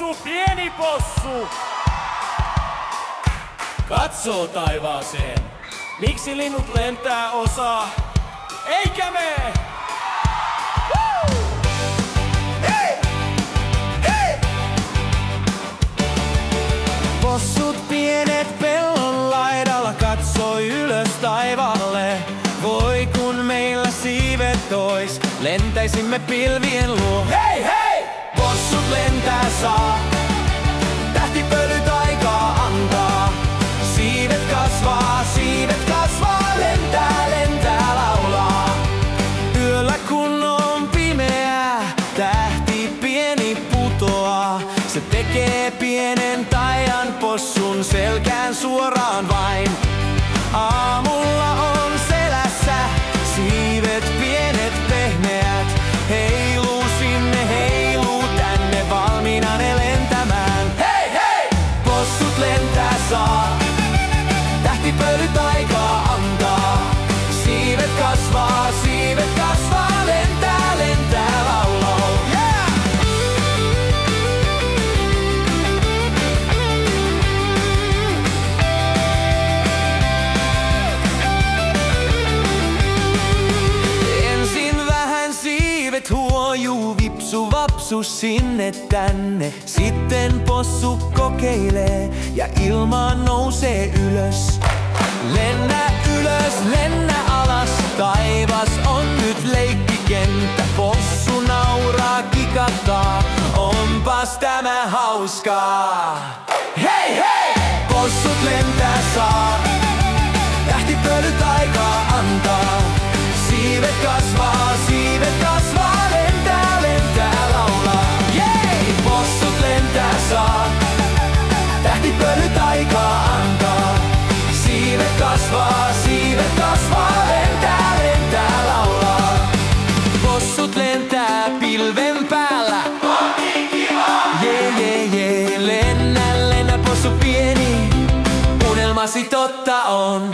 possu, pieni possu. Katsoo taivaaseen. Miksi linnut lentää osaa? Eikä me! Possut pienet pellon laidalla katsoi ylös taivaalle. Voi kun meillä siivet ois, lentäisimme pilvien luo. Hei hei! Possut lentää saa, tähtipölyt aikaa antaa. Siivet kasvaa, lentää, lentää, laulaa. Yöllä kun on pimeää, tähti pieni putoaa. Se tekee pienen taian possun selkään suoraan vain. Aamulla on selässä siivet pienet pehmeät. Heiluu sinne, heiluu tänne, valmiina ne lentämään. Hei hei! Possut lentää saa, tähtipölyt aikaa antaa. Siivet kasvaa, lentää, lentää, laulaa. Yeah! Ensin vähän siivet huojuu, vipsu vapsu sinne tänne. Sitten possu kokeilee ja ilmaan nousee ylös. Lennä ylös, lennä alas, taivas on nyt leikkikenttä. Possu nauraa, kikattaa, onpas tämä hauskaa. Hei hei! Possut lentää saa, tähtipölyt aikaa antaa. Siivet kasvaa, lentää, lentää, laulaa. Jei! Possut lentää saa, tähtipölyt aikaa antaa. Siivet kasvaa, lentää, lentää, laulaa. Possut lentää pilven päällä. On niin kiva! Jee, lennä, lennä possu pieni. Unelmasi totta on.